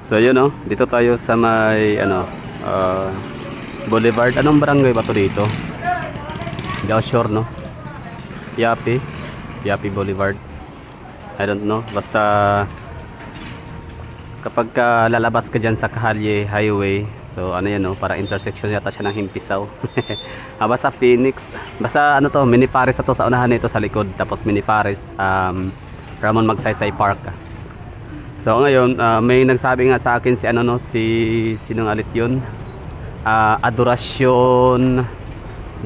So yun no, dito tayo sa may Boulevard. Anong barangay ba to dito? Hindi ako sure no. Yapi Boulevard. I don't know. Basta kapag lalabas ka dyan sa Cajalli Highway, so ano yan no, para intersection yata siya ng Himpisaw. Basta Phoenix. Basta ano to, Mini Paris to sa unahan nito sa likod. Tapos Mini Paris, Ramon Magsaysay Park. So ngayon, may nagsabi nga sa akin si ano no, sinong alit yun? Adoration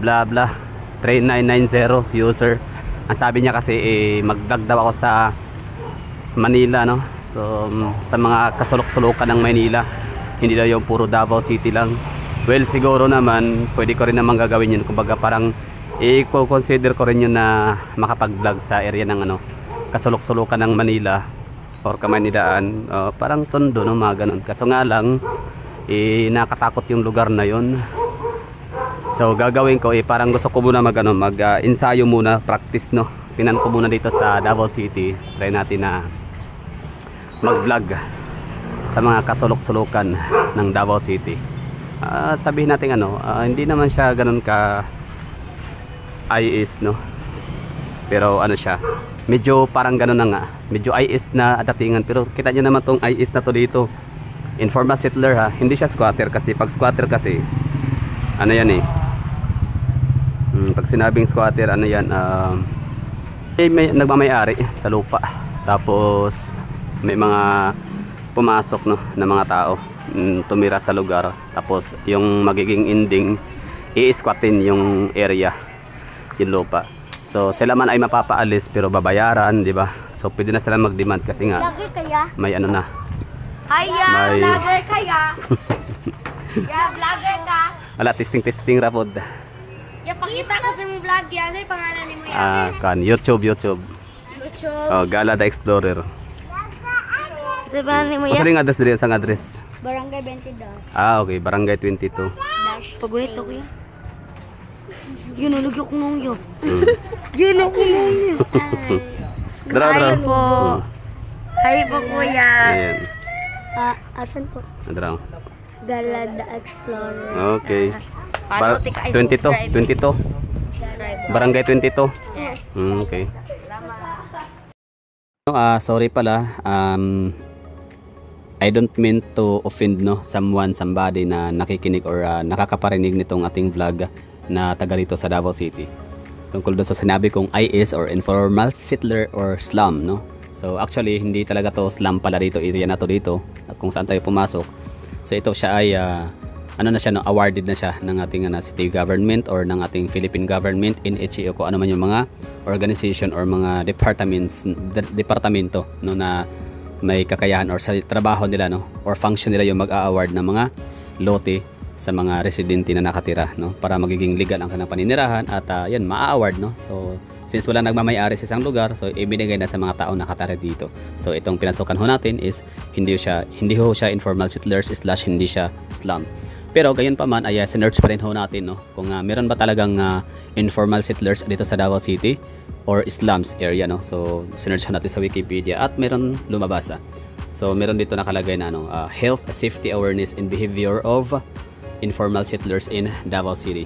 bla bla 3990 user. Ang sabi niya kasi mag-vlog daw ako sa Manila no. So sa mga kasulok-sulukan ng Manila, hindi daw yung puro Davao City lang. Well, siguro naman pwede ko rin naman gagawin yun. Kumbaga parang i-consider ko rin yun na makapag-vlog sa area ng ano, kasulok-sulukan ng Manila or Kamanidaan, parang Tondo no, mga ganun. Kaso nga lang nakatakot yung lugar na yun. So gagawin ko parang gusto ko muna mag-ensayo muna, practice no. Tingnan ko muna dito sa Davao City. Try natin na mag-vlog sa mga kasulok-sulukan ng Davao City. Sabihin natin hindi naman siya ganun ka IS no. Pero ano siya, medyo parang ganun na nga. Medyo IS na datingan, pero kita nyo naman tong IS na to dito. Informal settler ha, hindi siya squatter kasi pag squatter kasi ano yan pag sinabing squatter ano yan, may nagmamayari sa lupa, tapos may mga pumasok no na mga tao tumira sa lugar, tapos yung magiging ending i-squatin yung area, yung lupa. So sila man ay mapapaalis pero babayaran, di ba? So pwede na sila mag-demand kasi nga may ano na. Haya, vlogger kaya. Ya, vlogger ka. Wala, testing rapod. Ya, pakita ko sa mong vlog yan. Ano yung pangalan ni mo yan? Kan YouTube. Oh, Gala the Explorer. Sa pangalan ni mo yan? Kasi ring address dito, sang address. Barangay 22. Okay, Barangay 22. Pagunit ko yan. Yun, nalugyo ko nung yun. Yun, ako nung yun. Hi po. Hi po, kuya. Ayan. Asan po? Adraw. Gala the Explorer. Okay. 22. Barangay 22. Yes. Okay. Sorry pala. I don't mean to offend no somebody na nakikinig or nakakaparinig nitong ating vlog na taga rito sa Davao City. Tungkol doon sa sinabi kong IS or informal settler or slum no. So actually hindi talaga to slum pala dito, area na to dito kung saan tayo pumasok. So ito siya ay ano na siya no, awarded na siya ng ating city government or ng ating Philippine government, NHA o kung ano man yung mga organization or mga departamento no na may kakayahan or sa trabaho nila no or function nila yung mag-a-award ng mga lote sa mga residente na nakatira no para magiging legal ang kanilang paninirahan at yan ma-award no. So since wala nagmamay-ari sa isang lugar, so ibinigay na sa mga tao nakatira dito. So itong pinasukan ho natin is hindi ho siya informal settlers / hindi siya slum. Pero gayon pa man ay sinearch pa rin ho natin no kung meron ba talagang informal settlers dito sa Davao City or slums area no. So sinearch ho natin sa Wikipedia at meron lumabas. So meron dito nakalagay na health, safety awareness and behavior of informal settlers in Davao City.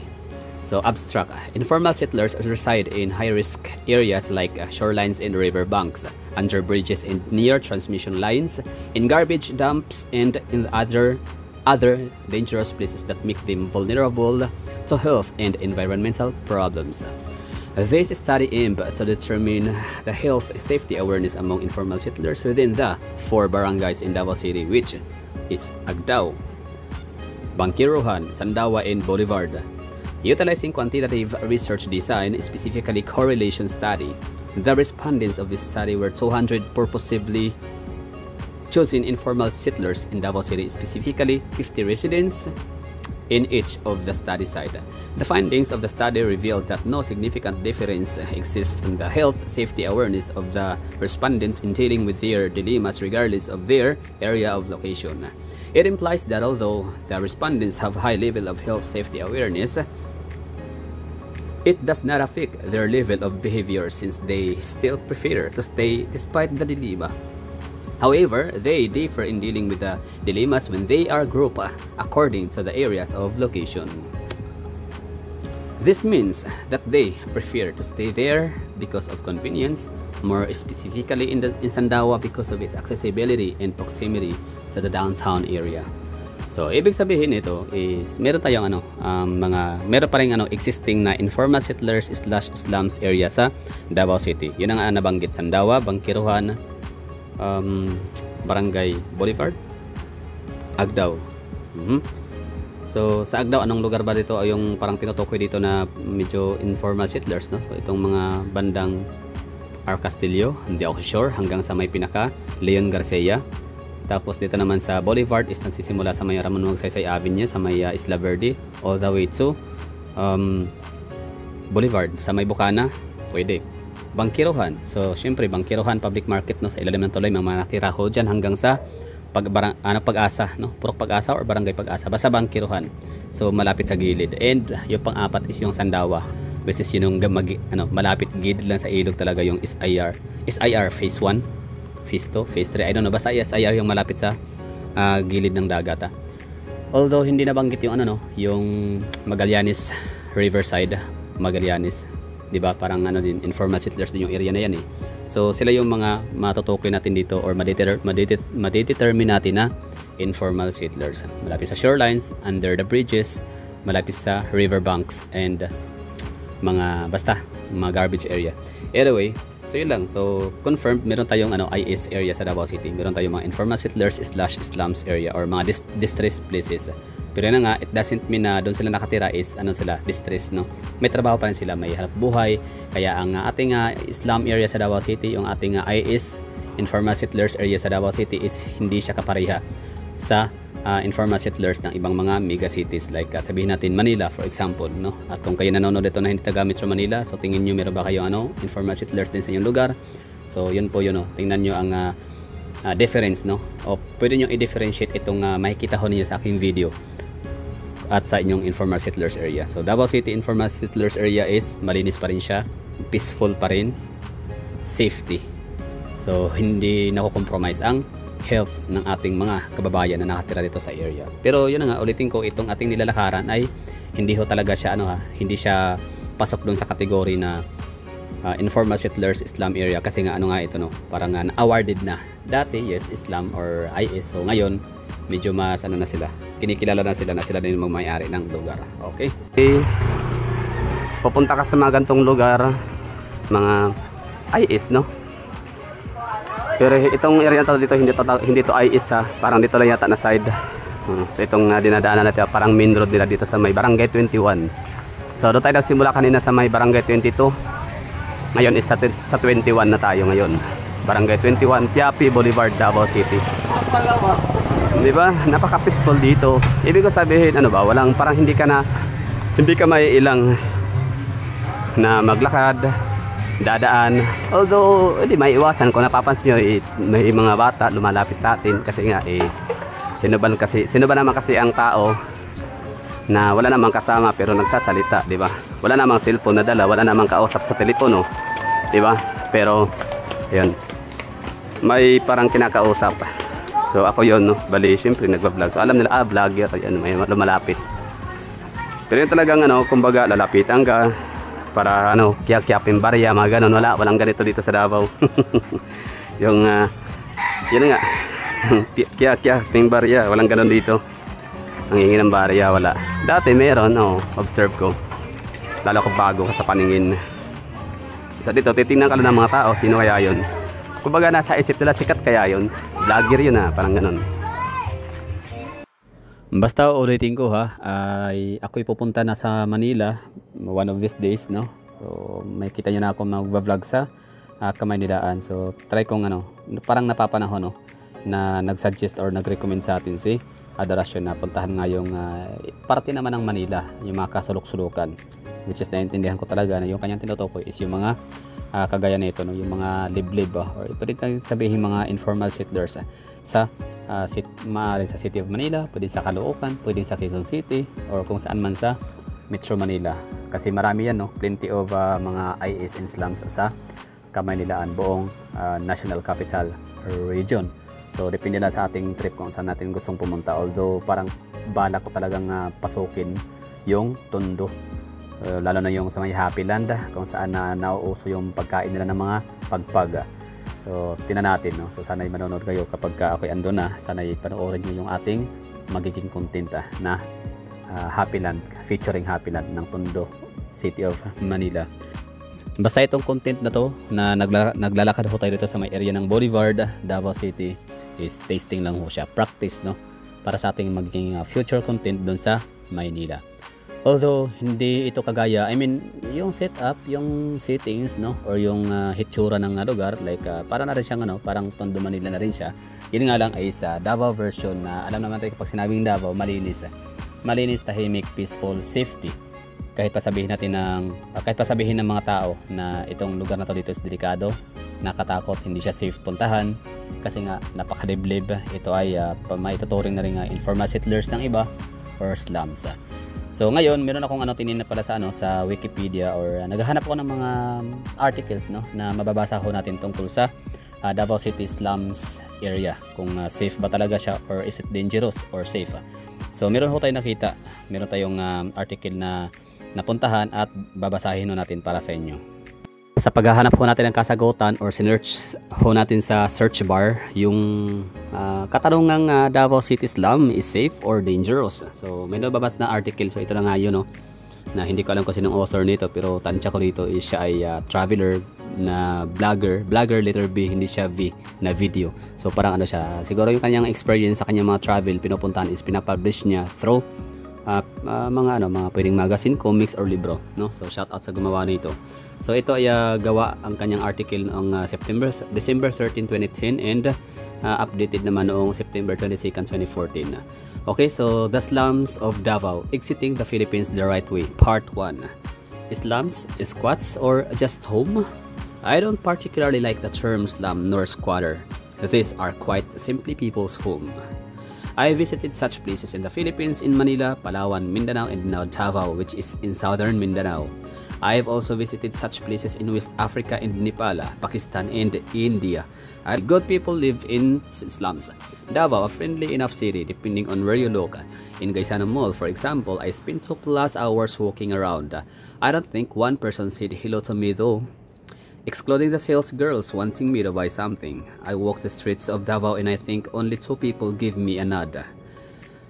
So abstract, informal settlers reside in high-risk areas like shorelines and river banks, under bridges and near transmission lines, in garbage dumps and in other dangerous places that make them vulnerable to health and environmental problems. This study aimed to determine the health safety awareness among informal settlers within the 4 barangays in Davao City, which is Agdao, Bangkiruhan, Sandawa, and Boulevard. Utilizing quantitative research design, specifically correlation study, the respondents of this study were 200 purposefully chosen informal settlers in Davao City, specifically 50 residents in each of the study site. The findings of the study revealed that no significant difference exists in the health safety awareness of the respondents in dealing with their dilemmas regardless of their area of location. It implies that although the respondents have high level of health safety awareness, it does not affect their level of behavior since they still prefer to stay despite the dilemma. However, they differ in dealing with the dilemmas when they are grouped according to the areas of location. This means that they prefer to stay there because of convenience, more specifically in Sandawa because of its accessibility and proximity to the downtown area. So, ibig sabihin nito is meron tayong meron pa ring existing na informal settlers / slums area sa Davao City. Yun ang nabanggit, Sandawa, Bangkiruhan, Barangay Boulevard, Agdao. So sa Agdao, anong lugar ba dito? Yung parang tinutukoy dito na medyo informal settlers, no? So itong mga bandang R. Castillo, hindi ako sure, hanggang sa may pinaka Leon Garcia. Tapos dito naman sa Boulevard is nagsisimula sa may Ramon Magsaysay Avenue sa may Isla Verde all the way to Boulevard. Sa may Bukana, pwede. Bangkiruhan. So syempre Bangkiruhan Public Market, no, sa ilalim ng tuloy, mga natira ho dyan hanggang sa Pag-asa, no? Purok Pag-asa or Barangay Pag-asa, basta Bangkiruhan. So malapit sa gilid. And yung pang-apat is yung Sandawa, which is yung malapit gilid lang sa ilog talaga, yung SIR Phase 1, Phase 2, Phase 3, I don't know, basta SIR yung malapit sa gilid ng dagat. Although hindi nabanggit yung yung Magallanes Riverside, Magallanes, 'di ba? Parang din informal settlers din yung area na yan eh. So sila yung mga matutukoy natin dito or madedetermine natin na informal settlers. Malapit sa shorelines, under the bridges, malapit sa riverbanks, and mga garbage area. Anyway, so yun lang. So confirmed, meron tayong IS area sa Davao City. Meron tayong mga informal settlers / slums area or mga distressed places. Pero yun nga, it doesn't mean na doon sila nakatira is sila distressed, no? May trabaho pa rin sila, may hanap buhay. Kaya ang ating slum area sa Davao City, yung ating IS informal settlers area sa Davao City, is hindi siya kapareha sa informal settlers ng ibang mga mega cities like sabihin natin Manila for example, no? At kung kayo nanonood ito na hindi taga Metro Manila, so tingin niyo meron ba kayo informal settlers din sa inyong lugar? So yun po yun, no? Tingnan niyo ang difference, no? O pwede niyo i-differentiate itong makikita ho niyo sa aking video at sa inyong informal settlers area. So Davao City informal settlers area is malinis pa rin siya, peaceful pa rin, safety. So hindi nako-compromise ang health ng ating mga kababayan na nakatira dito sa area. Pero yun nga, ulitin ko, itong ating nilalakaran ay hindi ho talaga siya hindi siya pasok doon sa kategory na informal settlers slum area, kasi nga ito, no, parang awarded na. Dati yes, slum or IS. So ngayon medyo mas na sila, kinikilala na sila din yung may-ari ng lugar. Okay, pupunta ka sa mga gantong lugar, mga IS, no? Pero itong area dito hindi to IS, parang dito lang yata na side. So itong dinadaanan natin parang main road nila dito sa may Barangay 21. So doon tayo nagsimula kanina sa may Barangay 22. Ngayon is sa 21 na tayo ngayon. Barangay 21, Piapi Boulevard, Davao City. Di ba? Napaka-peaceful dito. Ibig ko sabihin, walang, parang hindi ka maiilang na maglakad, dadaan. Although, hindi maiiwasan, kung napapansin nyo, may mga bata lumalapit sa atin kasi nga, sino ba naman kasi ang tao na wala namang kasama pero nagsasalita, di ba? Wala namang cellphone na dala, wala namang kausap sa telepono, di ba? Pero, yun, may parang kinakausap. So ako yun, no? Bali, syempre nagba-vlog. So alam nila, vlog yan, may lumalapit. Pero yun talagang kumbaga lalapitan ka para kiyak-kiyapin barya, mga ganun. Walang ganito dito sa Davao. Yung yun nga, kiyak-kiyapin barya, walang ganun dito. Ang hingi ng barya, wala. Dati meron, observe ko. Lalo ko bago ka sa paningin. So dito, titingnan ka lang ng mga tao, sino kaya yun? Kumbaga nasa isip nila, sikat kaya yun, vlogger yun, parang ganun. Basta ulitin ko ay ako'y pupunta na sa Manila one of these days, no? So may kita nyo na ako mag-vlog sa Kamaynilaan. So try kong parang napapanahon, no, na nag-suggest or nag-recommend sa atin si Adoracion na puntahan nga yung parte naman ng Manila, yung mga kasulok-sulukan, which is naiintindihan ko talaga na yung kanyang tinutukoy is yung mga kagaya nito, no, yung mga liblib or pwede tayong sabihin mga informal settlers sa maaari sa City of Manila, pwede sa Caloocan, pwede sa Quezon City, or kung saan man sa Metro Manila, kasi marami yan, no, plenty of mga IS and slums sa Kamaynilaan, buong National Capital Region. So depende na sa ating trip kung saan natin gustong pumunta. Although parang bala ko talagang pasukin yung Tondo. Lalo na yung sa may Happy Land kung saan nauuso yung pagkain nila ng mga pagpag. So tinan natin, no? So sana'y manonood kayo kapag ako'y ando na. Sana'y panoorin nyo yung ating magiging content na Happy Land, featuring Happy Land ng Tondo, City of Manila. Basta itong content na to na naglalakad ho tayo dito sa may area ng Boulevard, Davao City, is tasting lang ho siya, practice, no, para sa ating magiging future content doon sa Maynila. Although hindi ito kagaya, I mean yung setup, yung settings, no, or yung hitsura ng lugar, like para na rin siyang parang Tondo Manila na rin siya. Yun nga lang ay sa Davao version na alam naman tayo kapag sinabing Davao, malinis, malinis, tahimik, peaceful, safety. Kahit pa sabihin ng mga tao na itong lugar na to dito is delikado, nakatakot, hindi siya safe puntahan kasi nga napakadiblib. Ito ay maituturing na rin informal settlers ng iba or slums. So ngayon meron akong tinin na pala sa sa Wikipedia, or naghahanap ako ng mga articles, no, na mababasa ko natin tungkol sa Davao City slums area, kung safe ba talaga siya or is it dangerous or safe. So meron ho tayong nakita, meron tayong article na napuntahan at babasahin ho natin para sa inyo. Sa paghahanap ho natin ng kasagutan or sinearch ho natin sa search bar yung katanungang Davao City slum is safe or dangerous. So may nababas na article, so ito na nga yun, no, na hindi ko alam kung sinong author nito, pero tansya ko dito is siya ay traveler na vlogger letter B, hindi siya V na video. So parang siya, siguro yung kanyang experience sa kanyang mga travel pinupuntahan is pinapublish niya through mga pwedeng magazine, comics or libro, no. So shout out sa gumawa nito. So ito ay gawa ang kanyang article noong December 13, 2010 and updated naman noong September 22, 2014. Okay, so the slums of Davao, exiting the Philippines the right way, part 1. Slums, squats, or just home? I don't particularly like the term slum nor squatter. These are quite simply people's home. I visited such places in the Philippines, in Manila, Palawan, Mindanao, and now Davao, which is in southern Mindanao. I have also visited such places in West Africa and Nepal, Pakistan, and India. Good people live in slums. Davao, a friendly enough city depending on where you look. In Gaisano Mall, for example, I spent 2+ hours walking around. I don't think one person said hello to me though, excluding the sales girls wanting me to buy something. I walk the streets of Davao and I think only 2 people give me a nod.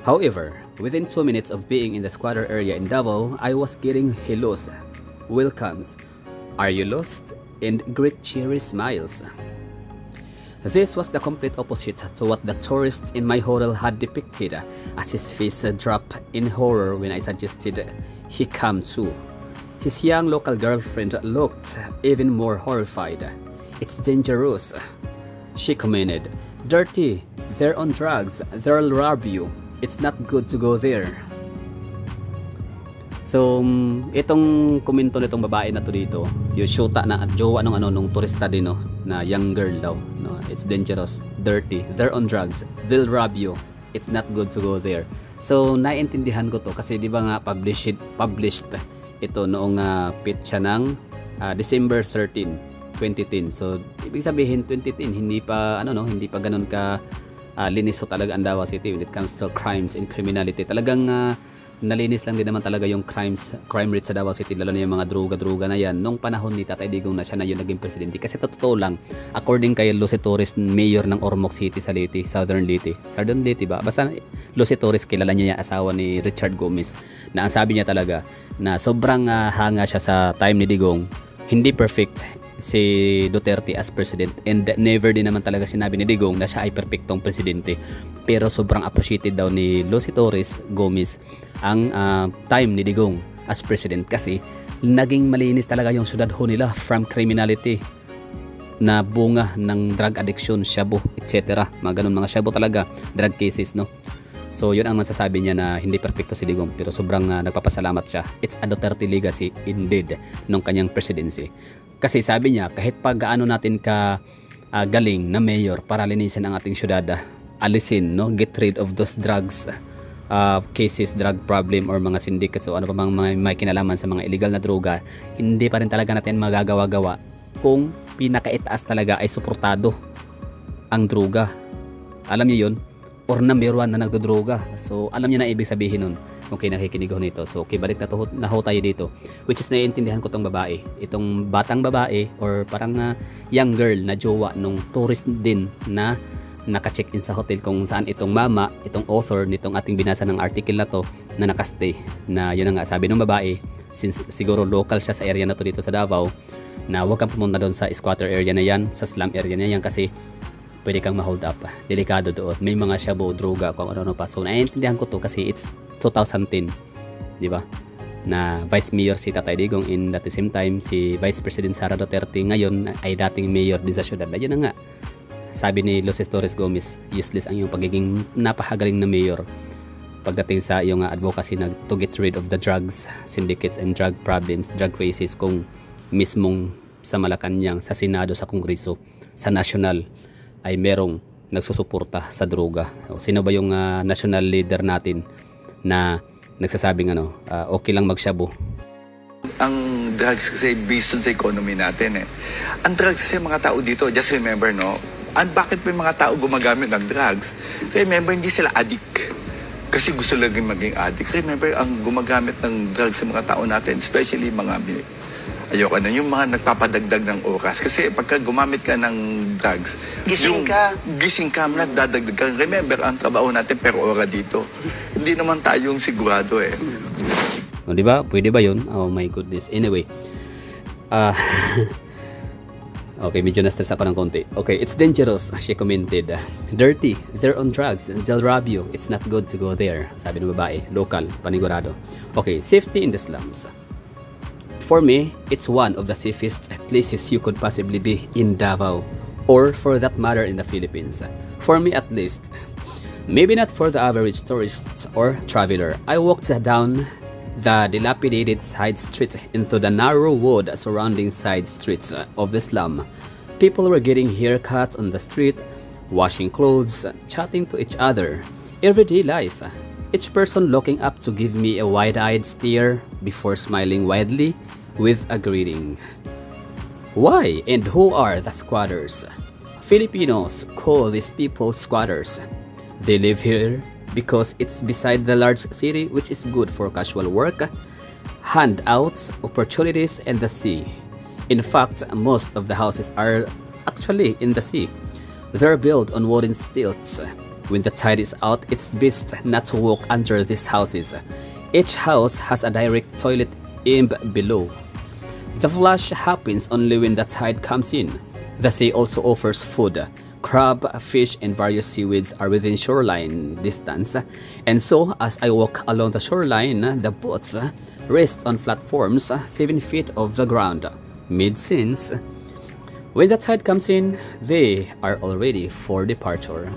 However, within 2 minutes of being in the squatter area in Davao, I was getting hellos, welcomes, are you lost, and great cheery smiles. This was the complete opposite to what the tourists in my hotel had depicted, as his face dropped in horror when I suggested he come too. His young local girlfriend looked even more horrified. It's dangerous, she commented. Dirty, they're on drugs, they'll rob you. It's not good to go there. So, itong komento nitong babae na to dito, yung shoota na at jowa nung turista din, no, na young girl daw, no, it's dangerous, dirty, they're on drugs, they'll rob you. It's not good to go there. So, naiintindihan ko to kasi di ba nga published ito noong pitch siya ng December 13, 2010. So ibig sabihin 2010 hindi pa hindi pa ganoon ka linis ho talaga ang Davao City when it comes to crimes and criminality. Talagang nalinis lang din naman talaga yung crime rate sa Davao City, lalo na yung mga druga na yan nung panahon ni Tatay Digong na siya na yung naging presidente. Kasi totoo lang, according kay Lucy Torres, mayor ng Ormoc City sa Leyte, Southern Leyte ba? Basta Lucy Torres, kilala niya yung asawa ni Richard Gomez, na ang sabi niya talaga na sobrang hanga siya sa time ni Digong. Hindi perfect si Duterte as president, and never din naman talaga sinabi ni Digong na siya ay perfectong presidente, pero sobrang appreciated daw ni Lucy Torres Gomez ang time ni Digong as president kasi naging malinis talaga yung syudad ho nila from criminality na bunga ng drug addiction, shabu, etc. Mga ganun mga shabu talaga, drug cases, no. So yun ang masasabi niya, na hindi perfecto si Digong pero sobrang nagpapasalamat siya. It's a Duterte legacy indeed nung kanyang presidency. Kasi sabi niya, kahit pa gaano natin ka galing na mayor para linisin ang ating syudad, alisin, no, get rid of those drugs cases, drug problem or mga syndicates o ano pa mga may kinalaman sa mga illegal na droga, hindi pa rin talaga natin magagawa-gawa kung pinakaitaas talaga ay suportado ang droga Alam niyo yun? Or number 1 na nagdodroga. So alam niya na ibig sabihin nun kung kayo nakikinig ho nito. So okay, balik na ho tayo dito, which is naiintindihan ko tong babae, itong batang babae or parang young girl na jowa nung tourist din na naka-check-in sa hotel kung saan itong mama, itong author nitong ating binasa ng article na to na nakastay. Na yun na nga sabi ng babae, since siguro local siya sa area na to dito sa Davao, na huwag kang pumunta doon sa squatter area na yan, sa slum area na yan, kasi pwede kang ma-hold up. Delikado doon. May mga shabu, droga, kung ano-ano pa. So, naiintindihan ko to kasi it's 2010. Di ba? Na Vice Mayor si Tatay Digong, in at the same time, si Vice President Sara Duterte ngayon ay dating mayor din sa syudad. Ayun na nga. Sabi ni Luces Torres Gomez, useless ang iyong pagiging napakagaling na mayor pagdating sa iyong advocacy na to get rid of the drugs, syndicates and drug problems, drug crisis, kung mismong sa Malacanang, sa Senado, sa Kongreso, sa National ay merong nagsusuporta sa droga. Sino ba yung national leader natin na nagsasabing okay lang magshabu? Ang drugs kasi based sa economy natin Ang drugs kasi mga tao dito, just remember bakit may mga tao gumagamit ng drugs? Remember, hindi sila addict kasi gusto lang maging addict. Remember, ang gumagamit ng drugs sa mga tao natin, especially mga yung mga nagpapadagdag ng oras. Kasi pagka gumamit ka ng drugs, gising ka, dadagdag ka. Remember, ang trabaho natin per ora dito. Hindi naman tayong sigurado O, di ba? Pwede ba yun? Oh my goodness. Anyway. Okay, medyo na-stress ako ng konti. Okay, it's dangerous, she commented. Dirty, they're on drugs. They'll rob you. It's not good to go there. Sabi ng babae. Local, panigurado. Okay, safety in the slums. For me, it's one of the safest places you could possibly be in Davao, or for that matter in the Philippines. For me at least. Maybe not for the average tourist or traveler. I walked down the dilapidated side street into the narrow wood surrounding side streets of the slum. People were getting haircuts on the street, washing clothes, chatting to each other. Everyday life. Each person looking up to give me a wide-eyed stare before smiling widely with a greeting. Why and who are the squatters? Filipinos call these people squatters. They live here because it's beside the large city, which is good for casual work, handouts, opportunities, and the sea. In fact, most of the houses are actually in the sea. They're built on wooden stilts. When the tide is out, it's best not to walk under these houses. Each house has a direct toilet below. The flush happens only when the tide comes in. The sea also offers food. Crab, fish, and various seaweeds are within shoreline distance. And so, as I walk along the shoreline, the boats rest on platforms 7 feet off the ground, mid-scenes. When the tide comes in, they are all ready for departure.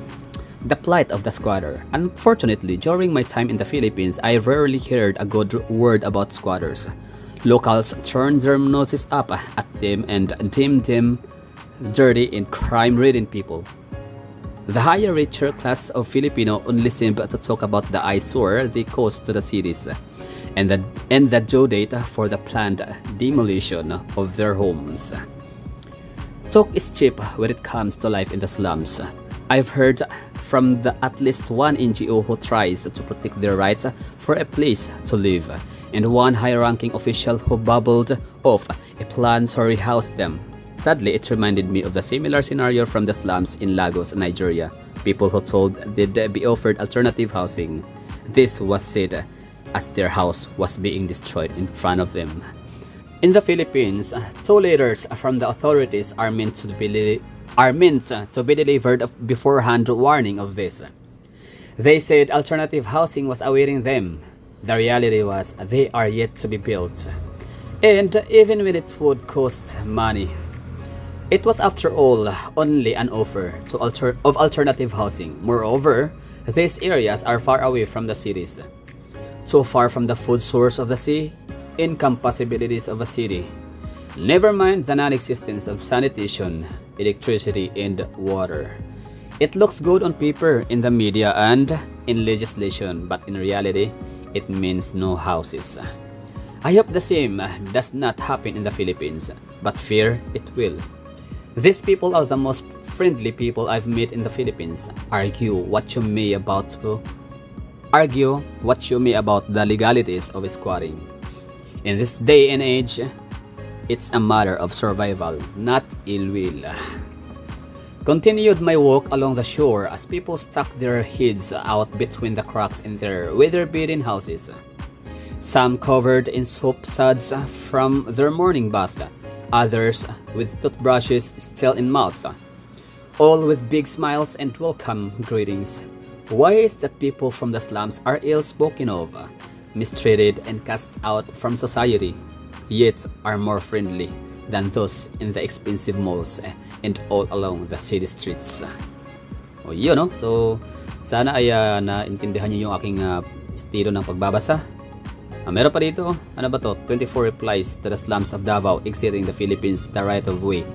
The plight of the squatter. Unfortunately, during my time in the Philippines, I rarely heard a good word about squatters. Locals turned their noses up at them and deemed them dirty and crime-ridden people. The higher, richer class of Filipino only seem to talk about the eyesore they cause to the cities and the due date for the planned demolition of their homes. Talk is cheap when it comes to life in the slums. I've heard from at least one NGO who tries to protect their rights for a place to live, and one high-ranking official who babbled off a plan to rehouse them. Sadly, it reminded me of the similar scenario from the slums in Lagos, Nigeria. People who told they'd be offered alternative housing. This was said as their house was being destroyed in front of them. In the Philippines, 2 letters from the authorities are meant to be delivered beforehand warning of this. They said alternative housing was awaiting them. The reality was they are yet to be built. And even when it would cost money, it was after all only an offer of alternative housing. Moreover, these areas are far away from the cities, too far from the food source of the sea, income possibilities of a city. Never mind the non-existence of sanitation, electricity, and water. It looks good on paper, in the media, and in legislation, but in reality, it means no houses. I hope the same does not happen in the Philippines, but fear it will. These people are the most friendly people I've met in the Philippines argue what you may about the legalities of squatting. In this day and age, it's a matter of survival, not ill will. Continued my walk along the shore as people stuck their heads out between the cracks in their weather-beaten houses. Some covered in soap suds from their morning bath, others with toothbrushes still in mouth, all with big smiles and welcome greetings. Why is that people from the slums are ill spoken of, mistreated and cast out from society, yet are more friendly than those in the expensive malls and all along the city streets? O yun, no? So sana ay naintindihan niyo yung aking estilo ng pagbabasa. Meron pa dito, ano ba to? 24 replies to the slums of Davao exiting the Philippines the right way,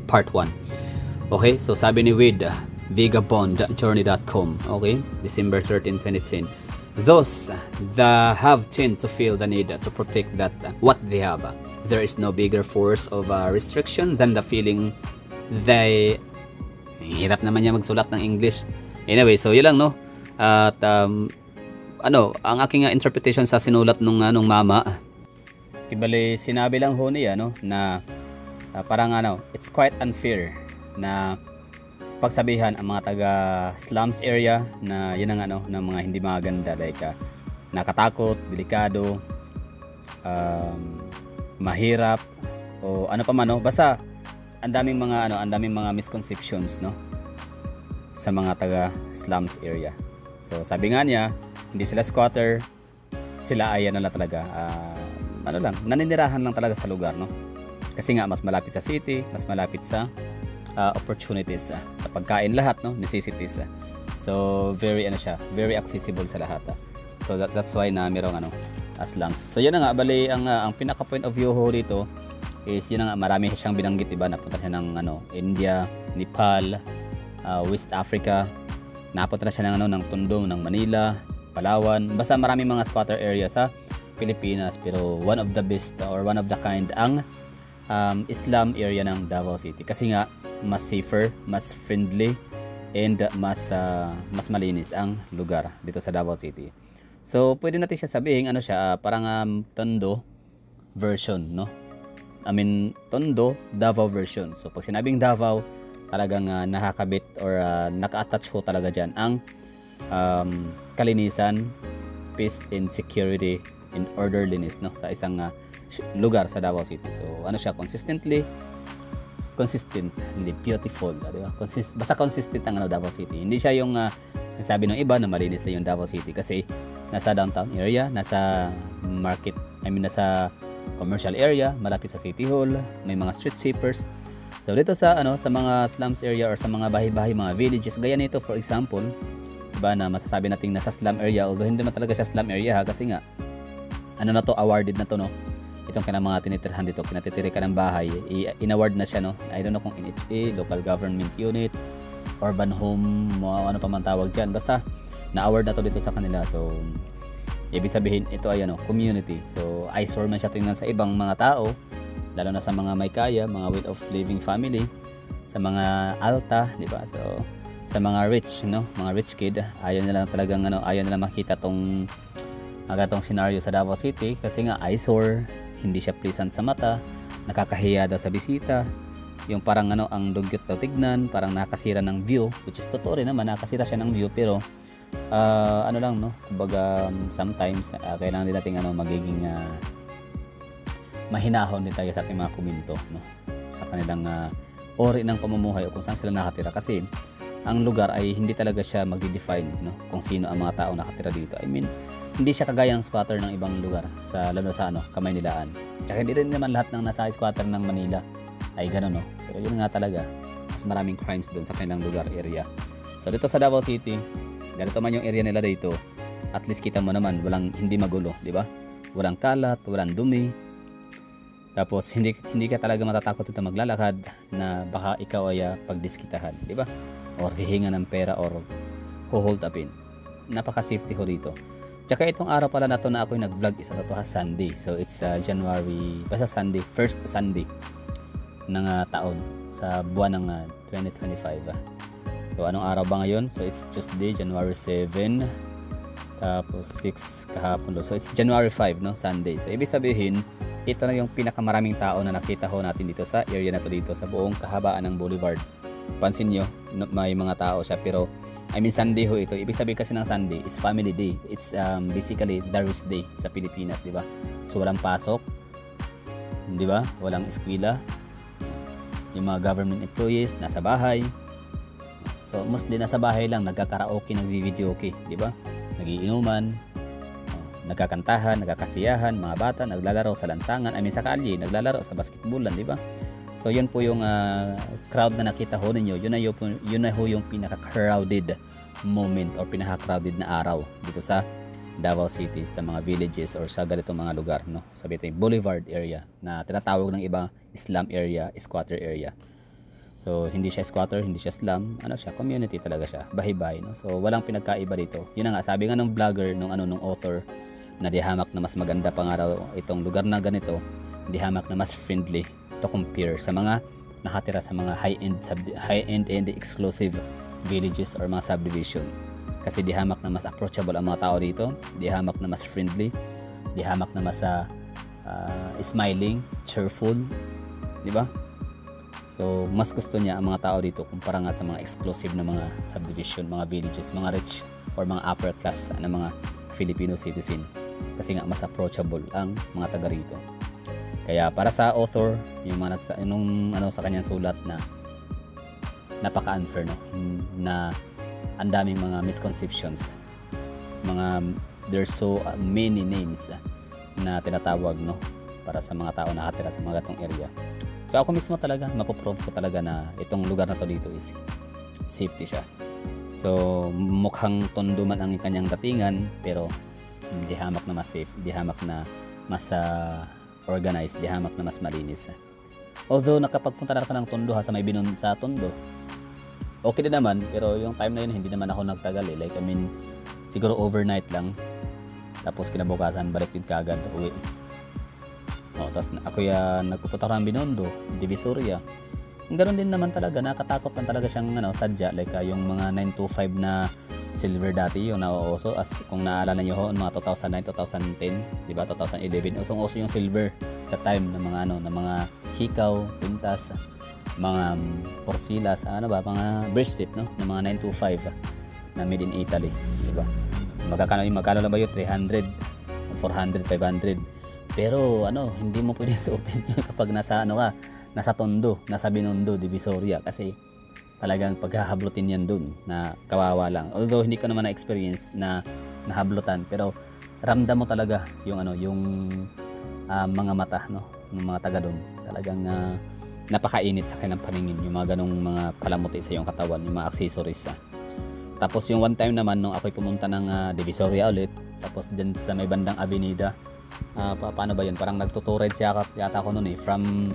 part 1. Okay, so sabi ni Wade, vagabondjourney.com, okay, December 13, 2010. Those that have tend to feel the need to protect what they have. There is no bigger force of restriction than the feeling they... Hirap naman niya magsulat ng English. Anyway, so yun lang, no? At ang aking interpretation sa sinulat nung mama, kibali sinabi lang ho niya, no, na parang it's quite unfair na pagsabihan ang mga taga slums area na yun ang na mga hindi maganda, like nakatakot, delikado, mahirap, o ano pa man, no, basta ang daming mga misconceptions, no, sa mga taga slums area. So sabi nga niya, hindi sila squatter, sila ay talaga naninirahan lang talaga sa lugar, no, kasi nga mas malapit sa city, mas malapit sa opportunities, sa pagkain lahat, no, necessities, so very very accessible sa lahat, so that's why na merong slums. So yun na nga, bali ang pinaka point of view ho dito is yun na nga, marami siyang binanggit, diba, napunta siya ng India, Nepal, West Africa, napunta na siya ng Tondo, ng Manila, Palawan, basta maraming mga squatter area sa Pilipinas, pero one of the best or one of the kind ang slum area ng Davao City, kasi nga mas safer, mas friendly, and mas malinis ang lugar dito sa Davao City. So pwede natin siya sabihin parang Tondo version, no, Tondo Davao version. So pag sinabing Davao, talagang nakakabit or naka-attach ho talaga dyan ang kalinisan, peace and security and orderliness, no, sa isang lugar sa Davao City. So siya, consistently beautiful, diba? Basta consistent ang Davao City. Hindi siya yung sabi ng iba na malinis lang yung Davao City, kasi nasa downtown area, nasa market, nasa commercial area, malapit sa City Hall, may mga street sweepers. So dito sa mga slums area or sa mga bahay-bahay, mga villages gaya nito, for example, diba, na masasabi nating nasa slum area, although hindi man talaga siya slum area, kasi nga awarded na to, no, itong kanang mga tinitirhan dito, kinatitirikan ng bahay, in-award na siya, no, I don't know kung NHA, local government unit, urban home, ano pa man tawag dyan, basta na-award na to dito sa kanila. So ibig sabihin ito ay community, so eyesore man siya tingnan sa ibang mga tao, lalo na sa mga may kaya, mga way of living family, sa mga alta, di ba? So sa mga rich, no, mga rich kid, ayaw nila talagang ayaw nila makita tong scenario sa Davao City, kasi nga eyesore, hindi siya pleasant sa mata, nakakahiya daw sa bisita, yung parang ang dugyot daw tignan, parang nakasira ng view, which is totoo rin naman, nakasira siya ng view, pero no, kumbaga sometimes kailangan din natin magiging mahinahon din tayo sa ating mga komento, no, sa kanilang ori ng pamumuhay o kung saan sila nakatira, kasi ang lugar ay hindi talaga siya magde-define, no, kung sino ang mga tao nakatira dito. I mean, hindi siya kagaya ng squatter ng ibang lugar, lalo sa Kamaynilaan. Tsaka hindi rin naman lahat ng nasa squatter ng Manila ay gano'n, no, pero yun nga talaga, mas maraming crimes doon sa kanilang lugar, area. So dito sa Davao City, ganito man yung area nila dito, at least kita mo naman, hindi magulo, di ba? Walang kalat, walang dumi. Tapos hindi ka talaga matatakot dito maglalakad na baka ikaw ay pagdiskitahan, di ba? Or hihinga ng pera or hold upin. Napaka-safety ho dito. Tsaka itong araw pala na to na ako nag-vlog is Sunday. So it's January, basta Sunday, first Sunday. ng taon sa buwan ng 2025. So anong araw ba ngayon? So it's Tuesday, January 7. Tapos 6 kahapon. So it's January 5, no? Sunday. So ibig sabihin, ito na yung pinakamaraming tao na nakita ho natin dito sa area na to, dito sa buong kahabaan ng boulevard. Pansin nyo, may mga tao siya, pero I mean Sunday ho ito. Ibig sabihin kasi ng Sunday is family day. It's basically the rest day sa Pilipinas, di ba? So walang pasok, di ba? Walang eskwela. Yung mga government employees nasa bahay. So mostly nasa bahay lang, nagkakaraoke, nagvi-videoke, di ba? Nagiinuman, nagkakantahan, nagkakasiyahan, mga bata naglalaro sa lansangan, I mean sa kalye, naglalaro sa basketballan, di ba? So yun po yung crowd na nakita ho ninyo. Yun na ho yung pinaka-crowded moment or pinaka-crowded na araw dito sa Davao City, sa mga villages or sa ganitong mga lugar, no? Sabi ito yung boulevard area na tinatawag ng iba slum area, squatter area. So hindi siya squatter, hindi siya slum, ano siya, community talaga siya, bahay-bahay, no? So walang pinagkaiba dito. Yun na nga, sabi nga ng vlogger, nung author, na di hamak na mas maganda pa nga raw itong lugar na ganito, di hamak na mas friendly to compare sa mga nakatira sa mga high-end and exclusive villages or mga subdivision. Kasi di hamak na mas approachable ang mga tao dito, di hamak na mas friendly, di hamak na mas smiling, cheerful, di ba? So, mas gusto niya ang mga tao dito kumpara nga sa mga exclusive na mga subdivision, mga villages, mga rich or mga upper class na mga Filipino citizen. Kasi nga mas approachable ang mga taga rito. Kaya para sa author, yung mga sa kanyang sulat na napaka-unfair, no? Na ang daming mga misconceptions. There's so many names na tinatawag, no? Para sa mga tao na nakatira sa mga gatong area. So ako mismo talaga, mapoprove ko talaga na itong lugar na to dito is safety siya. So mukhang tondo man ang kanyang datingan, pero di hamak na mas safe, di hamak na mas organized, di hamak na mas malinis. Although nakapagpunta na ako ng tondo sa may binon sa tondo, okay din naman, pero yung time na yun hindi naman ako nagtagal eh. Like I mean, siguro overnight lang. Tapos kinabukasan balik din kagad uwi. Tapos ako nagpupunta ko ng Binondo, Divisoria. Ganoon din naman talaga, nakatakot lang talaga siyang sadya, like yung mga 925 na silver dati yung nauuso, as kung naalala niyo ho, mga 2009, 2010, di ba, 2011, usong-uso yung silver sa time ng mga ng mga hikaw, pintas, mga porsilas, mga bracelet, no, ng mga 925 na made in Italy, di ba? Magkano lang ba yun? 300, 400, 500. Pero hindi mo pwedeng suotin yun kapag nasa nasa Tondo, nasa Binondo, Divisoria, kasi talagang paghahablutin yan dun na kawawa lang. Although hindi ko naman na-experience na nahablutan, pero ramdam mo talaga yung mga mata, no, ng mga taga dun. Talagang napakainit sa kanilang paningin, yung mga ganong mga palamuti sa iyong katawan, yung mga accessories. Tapos yung one time naman nung ako'y pumunta ng Divisoria ulit, tapos dyan sa may bandang Avenida, paano ba yun? Parang nagtuturide siya yata ako noon eh, from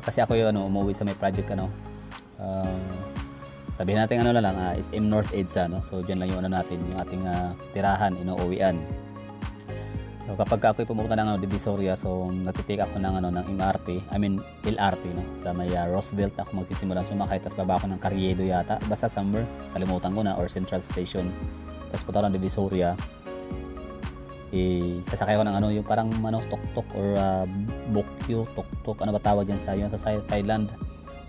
kasi ako yung umuwi sa may project sabihin natin SM North EDSA, no? So dyan lang yung natin, yung ating tirahan, inuuwian. So kapag ako'y pumunta ng Divisoria, so nagtitik ako ng MRT, I mean LRT, no? Sa may Roosevelt ako magsisimula sumakay, tapos baba ako ng Carriedo yata, basta somewhere, kalimutan ko na, or Central Station. Tapos punta ng Divisoria, sasakay ko ng yung parang tok-tok or bukyo, tok-tok, ano ba tawag dyan sa Thailand,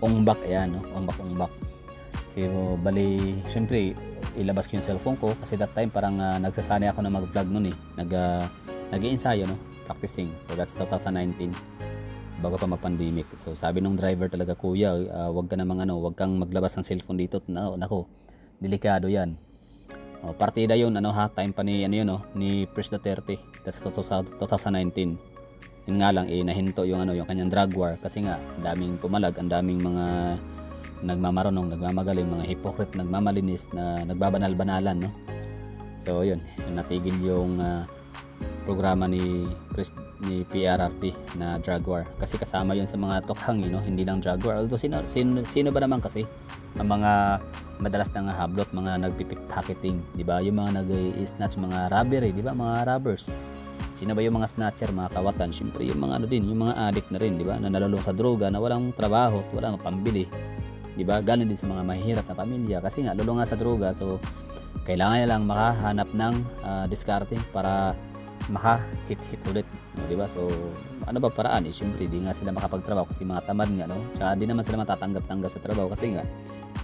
ungbak, ayan, no? Ungbak. So bali, syempre ilabas ko yung cellphone ko kasi that time parang nagsasanay ako na mag-vlog noon eh, nag-iensayo, no, practicing. So that's 2019, bago pa mag-pandemic. So sabi nung driver talaga, kuya, wag kang maglabas ng cellphone dito, nako, delikado yan. Partida yun, time pa ni ni Pres Duterte. That's 2019. Yun nga lang nahinto yung yung kanyang drug war, kasi nga daming pumalag, ang daming mga nagmamarunong, nagmamagaling, mga hypocrite, nagmamalinis na nagbabanal-banalan, no. So yun, natigil yung programa ni PRRP na drug war, kasi kasama yun sa mga tokhang, hindi lang drug war. Although sino ba naman kasi ang mga madalas na hablot, mga nagpipickpocketing, di ba? Yung mga nag-snatch, mga robbery, di ba? Mga robbers. Sino ba yung mga snatcher, mga kawatan? Siyempre yung mga ano din, yung mga addict na rin, di ba? Na nalulong sa droga, na walang trabaho, walang pambili. Di ba? Ganon din sa mga mahihirap na pamilya kasi nga lulong nga sa droga. So kailangan niya lang makahanap ng diskarte para maka-hit ulit, di ba? So ano ba paraan? Siyempre di nga sila makapagtrabaho kasi mga tamad nga, no? Tsaka di naman sila matatanggap-tanggap sa trabaho kasi nga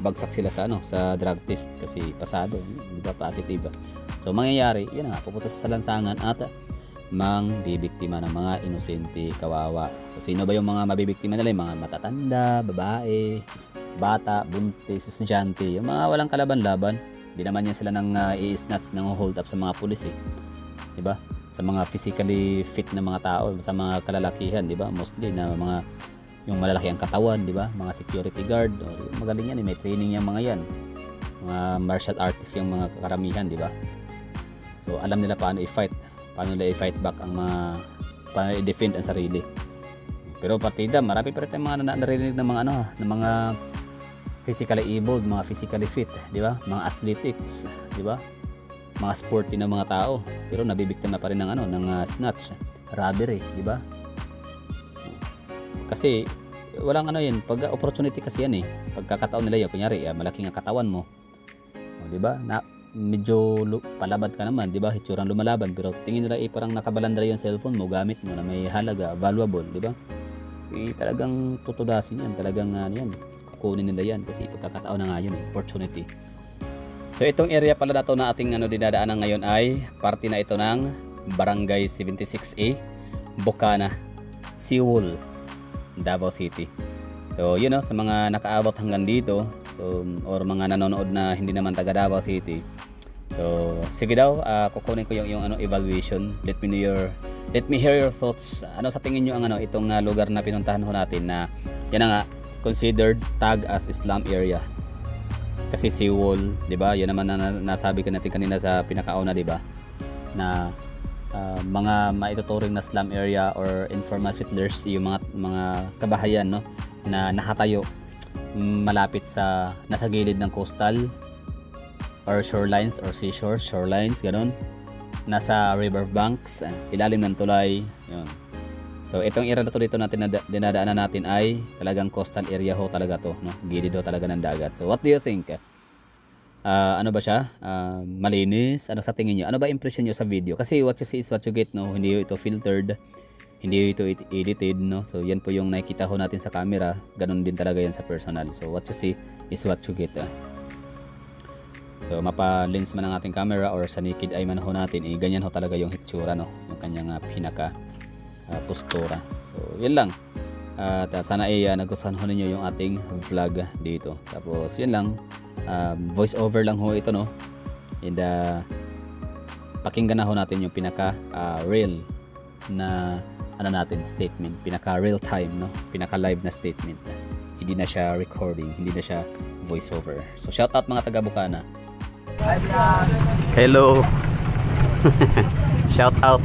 bagsak sila sa sa drug test kasi pasado, di ba? Positive. So mangyayari, yan nga, pupunta sa lansangan at bibiktima ng mga inosente, kawawa. So sino ba yung mga mabibiktima nila? Yung mga matatanda, babae, bata, buntis, estudyante, yung mga walang kalaban-laban. Di naman yan sila nang i-snatch, nang hold up sa mga pulis di ba? Sa mga physically fit na mga tao, sa mga kalalakihan, di ba? Mostly na mga yung malalaki ang katawan, di ba? Mga security guard, magaling yan, may training yung mga yan. Mga martial artists yung mga karamihan, di ba? So alam nila paano i-fight, paano nila i-fight back ang mga, paano i-defend ang sarili. Pero partida, marami pa rin tayong mga narinig ng mga ng mga physically abled, mga physically fit, di ba? Mga athletics, di ba? Mga sporty na mga tao, pero nabibiktima pa rin ng ng snatch, robbery, di ba? Kasi walang yan, pag opportunity kasi yan pagkakataon nila yan, kunyari malaking ang katawan mo, di ba? Na medyo palabad ka naman, di ba? Hitsurang lumalaban, pero tingin nila parang nakabalandra yung cellphone mo, gamit mo na may halaga, valuable, di ba? Talagang tutudasin yan, talagang yan, kukunin nila yan kasi pagkakataon na nga yun, opportunity. So itong area pala na to na ating dinadaanan ngayon ay parte na ito ng Barangay 76A, Bocana, Seoul, Davao City. So yun sa mga nakaabot hanggang dito, so or mga nanonood na hindi naman taga Davao City. So sige daw, kukunin ko yung evaluation. Let me hear your thoughts. Ano sa tingin niyo ang itong lugar na pinuntahan ho natin na yan nga considered tag as slum area? Kasi Seoul, 'di ba? Yan naman na nasabi ko natin kanina sa pinakauna, 'di ba? Na mga maituturing na slum area or informal settlers, yung mga kabahayan na nakatayo malapit sa nasa gilid ng coastal or shorelines or seashore shorelines, ganun, nasa river banks, ilalim ng tulay, yun. So itong area na to dito natin na dinadaanan natin ay talagang coastal area ho talaga to, gilid ho talaga ng dagat. So what do you think? Ano ba siya? Malinis? Ano sa tingin niyo? Ano ba impression niyo sa video? Kasi what you see is what you get, hindi ito filtered, hindi ito edited, So yan po yung nakikita ho natin sa camera, ganun din talaga yan sa personal. So what you see is what you get. So mapa-lens man ang ating camera or sa naked eye man ho natin, ganyan ho talaga yung hitsura, yung kanyang pinaka postura. So yan lang. At sana nagustuhan ho ninyo yung ating vlog dito. Tapos yan lang, voice over lang ho ito, and pakinggan na ho natin yung pinaka real na natin statement, pinaka real time, pinaka live na statement. Hindi na siya recording, hindi na siya voice over. So shout out mga taga Bocana. Hello. Shout out.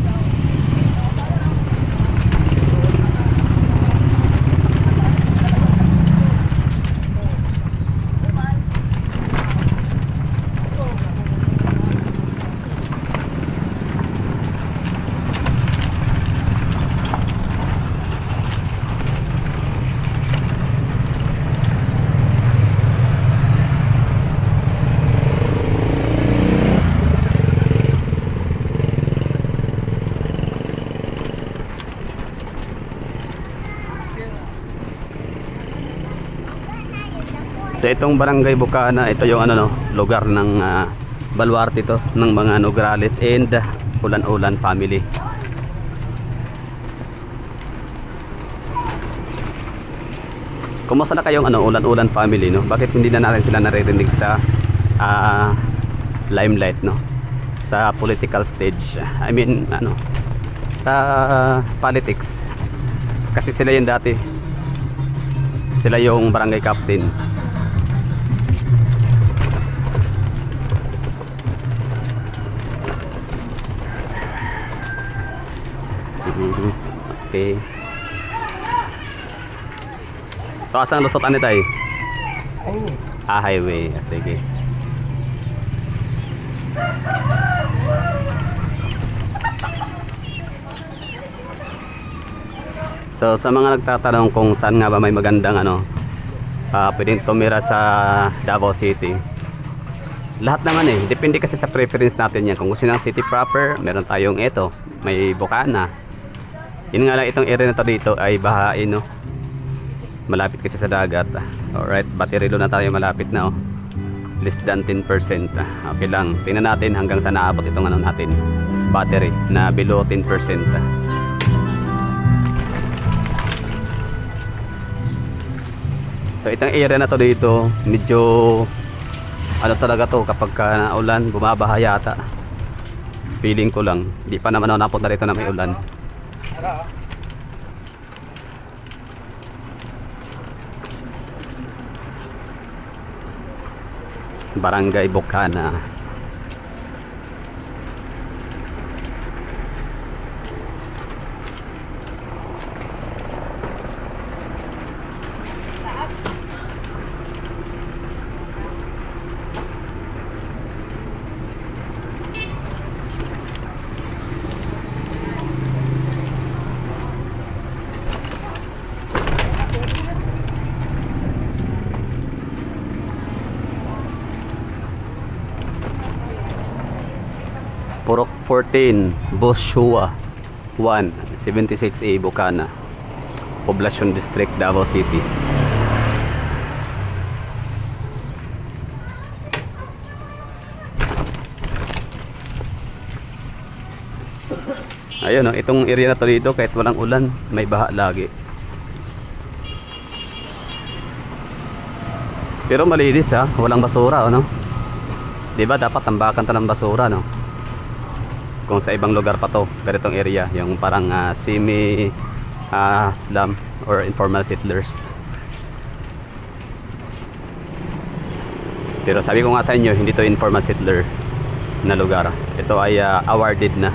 So itong Barangay Bocana, ito yung lugar ng baluarte to ng mga Nograles and Ulan-Ulan family. Kumusta na kayong Ulan-Ulan family, Bakit hindi na natin sila naririnig sa limelight, sa political stage? I mean, sa politics. Kasi sila yung dati. Sila yung barangay captain. Okay. So asang lusotan nito ay? Highway. Highway. Sige. So sa mga nagtatanong kung saan nga ba may magandang pwedeng tumira sa Davao City, lahat naman depende kasi sa preference natin yan. Kung gusto ng city proper, meron tayong may Bukana. Yun nga lang, itong area na to dito ay bahain, no? Malapit kasi sa dagat. Alright, battery low na tayo, malapit na, less than 10%. Okay lang, tingnan natin hanggang saan naabot itong natin, battery na below 10%. So itong area na to dito, medyo talaga to, kapag naulan, bumabaha yata. Feeling ko lang, di pa naman ako napunta dito na may ulan. Barangay Bukana. Purok 14, Boshua 1, 76A, Bukana, Poblacion District, Davao City. Ayun, itong area na to dito, kahit walang ulan, may baha lagi. Pero malinis, walang basura, diba dapat tambakan to ng basura, kung sa ibang lugar pa to, pero itong area yung parang semi slum or informal settlers. Pero sabi ko nga sa inyo, hindi to informal settler na lugar, ito ay awarded na.